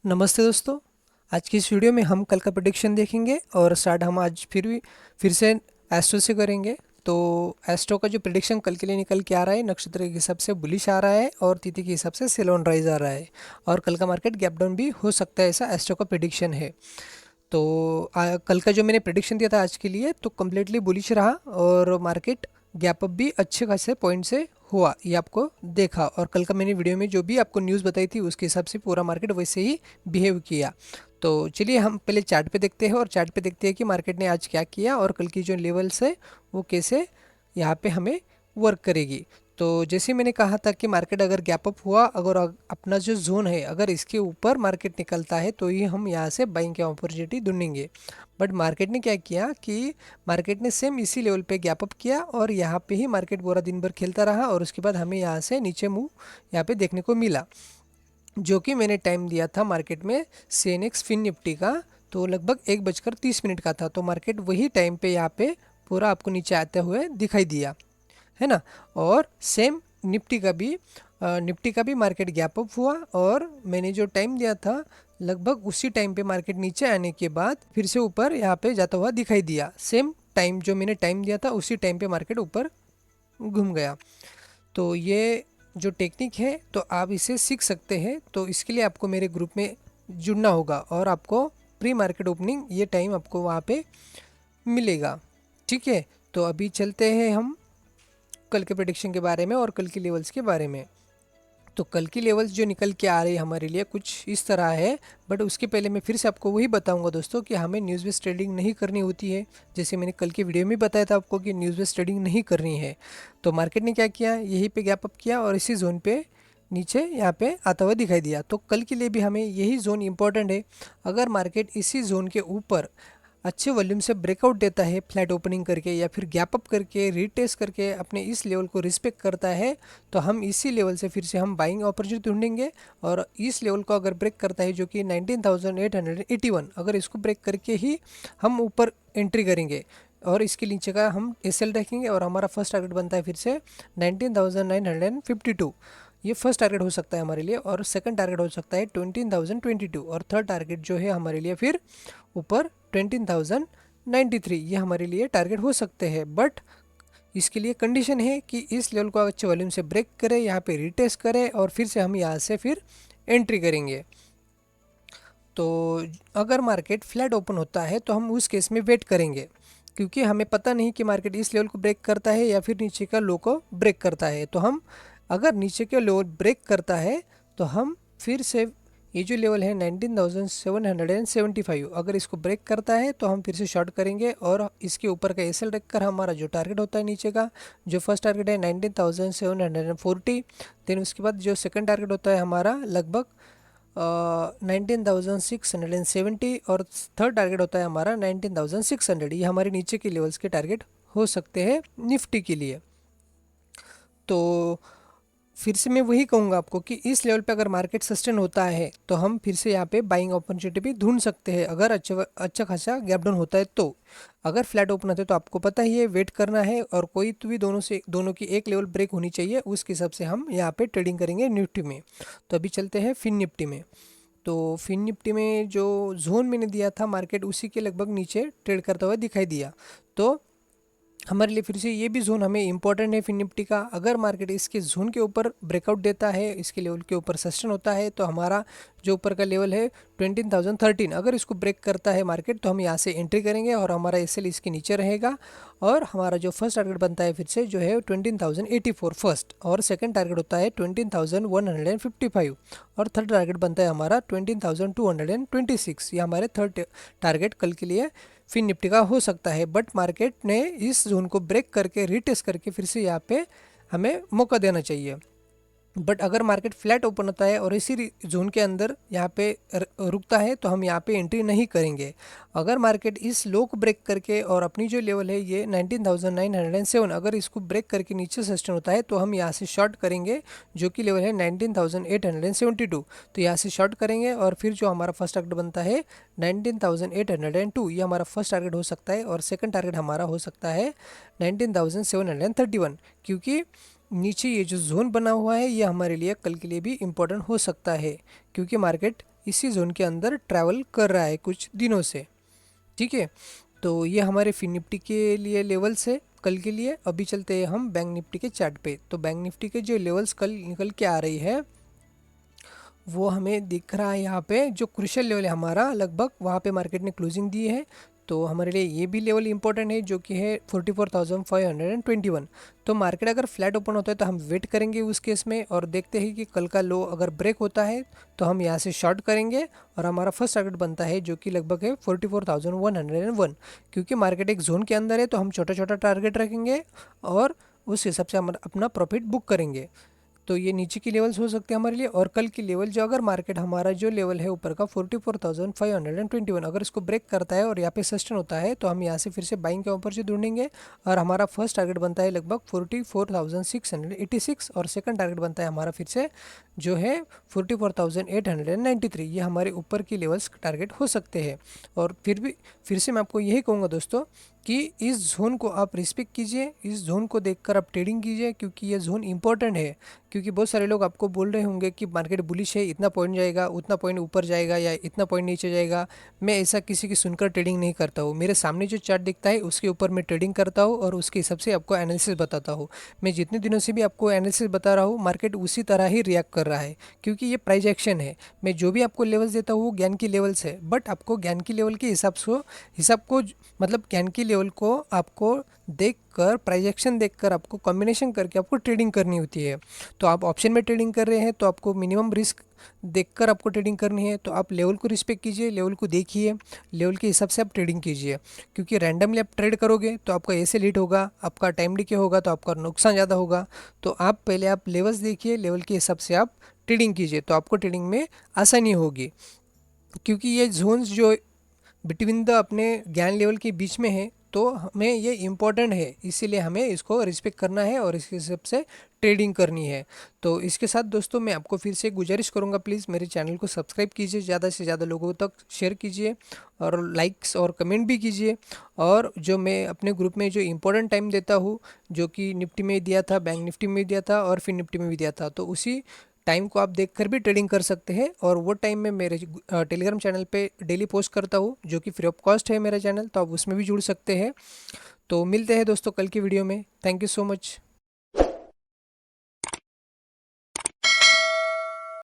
नमस्ते दोस्तों। आज की इस वीडियो में हम कल का प्रेडिक्शन देखेंगे और स्टार्ट हम आज फिर से एस्ट्रो से करेंगे। तो एस्ट्रो का जो प्रेडिक्शन कल के लिए निकल के आ रहा है, नक्षत्र के हिसाब से बुलिश आ रहा है और तिथि के हिसाब से सेल ऑन राइज आ रहा है और कल का मार्केट गैप डाउन भी हो सकता है, ऐसा एस्ट्रो का प्रेडिक्शन है। तो कल का जो मैंने प्रेडिक्शन दिया था आज के लिए, तो कम्प्लीटली बुलिश रहा और मार्केट गैप अप भी अच्छे खासे पॉइंट से हुआ, ये आपको देखा। और कल का मैंने वीडियो में जो भी आपको न्यूज़ बताई थी उसके हिसाब से पूरा मार्केट वैसे ही बिहेव किया। तो चलिए हम पहले चार्ट पे देखते हैं और चार्ट पे देखते हैं कि मार्केट ने आज क्या किया और कल की जो लेवल्स है वो कैसे यहाँ पे हमें वर्क करेगी। तो जैसे मैंने कहा था कि मार्केट अगर गैप अप हुआ, अगर अपना जो जोन है अगर इसके ऊपर मार्केट निकलता है तो ही हम यहाँ से बाइंग की अपॉर्चुनिटी ढूंढेंगे। बट मार्केट ने क्या किया कि मार्केट ने सेम इसी लेवल पे गैप अप किया और यहाँ पे ही मार्केट पूरा दिन भर खेलता रहा और उसके बाद हमें यहाँ से नीचे मूव यहाँ पे देखने को मिला, जो कि मैंने टाइम दिया था मार्केट में सीएनएक्स फिन निफ्टी का, तो लगभग 1:30 का था। तो मार्केट वही टाइम पे यहाँ पे पूरा आपको नीचे आते हुए दिखाई दिया, है ना। और सेम निफ्टी का भी मार्केट गैप अप हुआ और मैंने जो टाइम दिया था लगभग उसी टाइम पे मार्केट नीचे आने के बाद फिर से ऊपर यहाँ पे जाता हुआ दिखाई दिया। सेम टाइम जो मैंने टाइम दिया था उसी टाइम पे मार्केट ऊपर घूम गया। तो ये जो टेक्निक है तो आप इसे सीख सकते हैं। तो इसके लिए आपको मेरे ग्रुप में जुड़ना होगा और आपको प्री मार्केट ओपनिंग ये टाइम आपको वहाँ पे मिलेगा, ठीक है। तो अभी चलते हैं हम कल के प्रेडिक्शन के बारे में और कल की लेवल्स के बारे में। तो कल की लेवल्स जो निकल के आ रही है हमारे लिए कुछ इस तरह है। बट उसके पहले मैं फिर से आपको वही बताऊंगा दोस्तों कि हमें न्यूज़ बेस्ड ट्रेडिंग नहीं करनी होती है। जैसे मैंने कल की वीडियो में बताया था आपको कि न्यूज़ बेस्ड ट्रेडिंग नहीं करनी है। तो मार्केट ने क्या किया, यहीं पे गैप अप किया और इसी जोन पे नीचे यहाँ पे आता हुआ दिखाई दिया। तो कल के लिए भी हमें यही जोन इंपॉर्टेंट है। अगर मार्केट इसी जोन के ऊपर अच्छे वॉल्यूम से ब्रेकआउट देता है फ्लैट ओपनिंग करके या फिर गैप अप करके रीटेस्ट करके अपने इस लेवल को रिस्पेक्ट करता है तो हम इसी लेवल से फिर से हम बाइंग अपॉर्चुनिटी ढूंढेंगे। और इस लेवल को अगर ब्रेक करता है जो कि 19,881, अगर इसको ब्रेक करके ही हम ऊपर एंट्री करेंगे और इसके नीचे का हम एसएल रखेंगे और हमारा फर्स्ट टारगेट बनता है फिर से 19,952। ये फर्स्ट टारगेट हो सकता है हमारे लिए और सेकंड टारगेट हो सकता है 20,022 और थर्ड टारगेट जो है हमारे लिए फिर ऊपर 20,093, ये हमारे लिए टारगेट हो सकते हैं। बट इसके लिए कंडीशन है कि इस लेवल को अच्छे वॉल्यूम से ब्रेक करें, यहाँ पे रिटेस्ट करें और फिर से हम यहाँ से फिर एंट्री करेंगे। तो अगर मार्केट फ्लैट ओपन होता है तो हम उस केस में वेट करेंगे, क्योंकि हमें पता नहीं कि मार्केट इस लेवल को ब्रेक करता है या फिर नीचे का लो को ब्रेक करता है। तो हम अगर नीचे के लो ब्रेक करता है तो हम फिर से ये जो लेवल है 19,775, अगर इसको ब्रेक करता है तो हम फिर से शॉर्ट करेंगे और इसके ऊपर का एसएल रखकर हमारा जो टारगेट होता है नीचे का, जो फर्स्ट टारगेट है 19,740, देन उसके बाद जो सेकंड टारगेट होता है हमारा लगभग 19,670 और थर्ड टारगेट होता है हमारा 19,600। ये हमारे नीचे के लेवल्स के टारगेट हो सकते हैं निफ्टी के लिए। तो फिर से मैं वही कहूँगा आपको कि इस लेवल पे अगर मार्केट सस्टेन होता है तो हम फिर से यहाँ पे बाइंग अपॉर्चुनिटी भी ढूंढ सकते हैं, अगर अच्छा खासा गैप डाउन होता है। तो अगर फ्लैट ओपन होता है तो आपको पता ही है वेट करना है और कोई तो भी दोनों की एक लेवल ब्रेक होनी चाहिए, उसके हिसाब से हम यहाँ पे ट्रेडिंग करेंगे निफ्टी में। तो अभी चलते हैं फिन निफ्टी में। तो फिन निफ्टी में जो जोन मैंने दिया था मार्केट उसी के लगभग नीचे ट्रेड करता हुआ दिखाई दिया। तो हमारे लिए फिर से ये भी जोन हमें इंपॉर्टेंट है फिन निफ्टी का। अगर मार्केट इसके जोन के ऊपर ब्रेकआउट देता है, इसके लेवल के ऊपर सस्टेन होता है, तो हमारा जो ऊपर का लेवल है 20,013, अगर इसको ब्रेक करता है मार्केट तो हम यहाँ से एंट्री करेंगे और हमारा एसएल इसके नीचे रहेगा और हमारा जो फर्स्ट टारगेट बनता है फिर से जो है 20,084 फर्स्ट और सेकंड टारगेट होता है 20,155 और थर्ड टारगेट बनता है हमारा 20,226। ये हमारे थर्ड टारगेट कल के लिए फिन निफ्टी का हो सकता है। बट मार्केट ने इस जोन को ब्रेक करके रीटेस्ट करके फिर से यहाँ पे हमें मौका देना चाहिए। बट अगर मार्केट फ्लैट ओपन होता है और इसी जोन के अंदर यहाँ पे रुकता है तो हम यहाँ पे एंट्री नहीं करेंगे। अगर मार्केट इस लो को ब्रेक करके और अपनी जो लेवल है ये 19,907, अगर इसको ब्रेक करके नीचे सस्टेन होता है तो हम यहाँ से शॉर्ट करेंगे, जो कि लेवल है 19,872। तो यहाँ से शॉर्ट करेंगे और फिर जो हमारा फर्स्ट टारगेट बनता है 19,802, ये हमारा फर्स्ट टारगेट हो सकता है और सेकंड टारगेट हमारा हो सकता है 19,731, क्योंकि नीचे ये जो जोन बना हुआ है ये हमारे लिए कल के लिए भी इम्पोर्टेंट हो सकता है, क्योंकि मार्केट इसी जोन के अंदर ट्रैवल कर रहा है कुछ दिनों से। ठीक है, तो ये हमारे फिन निफ्टी के लिए लेवल्स है कल के लिए। अभी चलते हैं हम बैंक निफ्टी के चार्ट पे। तो बैंक निफ्टी के जो लेवल्स कल निकल के आ रही है वो हमें दिख रहा है यहाँ पे। जो क्रूशियल लेवल है हमारा, लगभग वहाँ पे मार्केट ने क्लोजिंग दी है, तो हमारे लिए ये भी लेवल इंपॉर्टेंट है जो कि है 44,521। तो मार्केट अगर फ्लैट ओपन होता है तो हम वेट करेंगे उस केस में, और देखते हैं कि कल का लो अगर ब्रेक होता है तो हम यहाँ से शॉर्ट करेंगे, और हमारा फर्स्ट टारगेट बनता है जो कि लगभग है 44,101। क्योंकि मार्केट एक जोन के अंदर है तो हम छोटा छोटा टारगेट रखेंगे और उस हिसाब से हम अपना प्रॉफिट बुक करेंगे। तो ये नीचे की लेवल्स हो सकते हैं हमारे लिए। और कल की लेवल जो अगर मार्केट हमारा जो लेवल है ऊपर का 44,521, अगर इसको ब्रेक करता है और यहाँ पे सस्टेन होता है तो हम यहाँ से फिर से बाइंग के ऊपर से ढूंढेंगे, और हमारा फर्स्ट टारगेट बनता है लगभग 44,686, और सेकंड टारगेट बनता है हमारा फिर से जो है 44,893। ये हमारे ऊपर की लेवल्स टारगेट हो सकते हैं। और फिर से मैं आपको यही कहूँगा दोस्तों कि इस जोन को आप रिस्पेक्ट कीजिए, इस जोन को देखकर आप ट्रेडिंग कीजिए, क्योंकि ये जोन इंपॉर्टेंट है। क्योंकि बहुत सारे लोग आपको बोल रहे होंगे कि मार्केट बुलिश है, इतना पॉइंट जाएगा, उतना पॉइंट ऊपर जाएगा, या इतना पॉइंट नीचे जाएगा। मैं ऐसा किसी की सुनकर ट्रेडिंग नहीं करता हूँ। मेरे सामने जो चार्ट दिखता है उसके ऊपर मैं ट्रेडिंग करता हूँ और उसके हिसाब से आपको एनालिसिस बताता हूँ। मैं जितने दिनों से भी आपको एनालिसिस बता रहा हूँ, मार्केट उसी तरह ही रिएक्ट कर रहा है, क्योंकि ये प्राइस एक्शन है। मैं जो भी आपको लेवल्स देता हूँ वो ज्ञान की लेवल्स है, बट आपको ज्ञान की लेवल के हिसाब को मतलब ज्ञान की लेवल को आपको देखकर, प्राइस एक्शन देखकर, आपको कॉम्बिनेशन करके आपको ट्रेडिंग करनी होती है। तो आप ऑप्शन में ट्रेडिंग कर रहे हैं तो आपको मिनिमम रिस्क देखकर आपको ट्रेडिंग करनी है। तो आप लेवल को रिस्पेक्ट कीजिए, लेवल को देखिए, लेवल के हिसाब से आप ट्रेडिंग कीजिए। क्योंकि रैंडमली आप ट्रेड करोगे तो आपका ऐसे लीड होगा, आपका टाइम डिके होगा, तो आपका नुकसान ज़्यादा होगा। तो आप पहले आप लेवल्स देखिए, लेवल के हिसाब से आप ट्रेडिंग कीजिए, तो आपको ट्रेडिंग में आसानी होगी। क्योंकि ये जोन्स जो बिटवीन द अपने ज्ञान लेवल के बीच में है, तो हमें ये इम्पोर्टेंट है, इसीलिए हमें इसको रिस्पेक्ट करना है और इसके हिसाब से ट्रेडिंग करनी है। तो इसके साथ दोस्तों मैं आपको फिर से गुजारिश करूंगा, प्लीज़ मेरे चैनल को सब्सक्राइब कीजिए, ज़्यादा से ज़्यादा लोगों तक शेयर कीजिए, और लाइक्स और कमेंट भी कीजिए। और जो मैं अपने ग्रुप में जो इम्पोर्टेंट टाइम देता हूँ, जो कि निफ्टी में दिया था, बैंक निफ्टी में दिया था, और फिर निफ्टी में भी दिया था, तो उसी टाइम को आप देखकर भी ट्रेडिंग कर सकते हैं। और वो टाइम में मेरे टेलीग्राम चैनल पे डेली पोस्ट करता हूँ, जो कि फ्री ऑफ कॉस्ट है मेरा चैनल, तो आप उसमें भी जुड़ सकते हैं। तो मिलते हैं दोस्तों कल की वीडियो में। Thank you so much.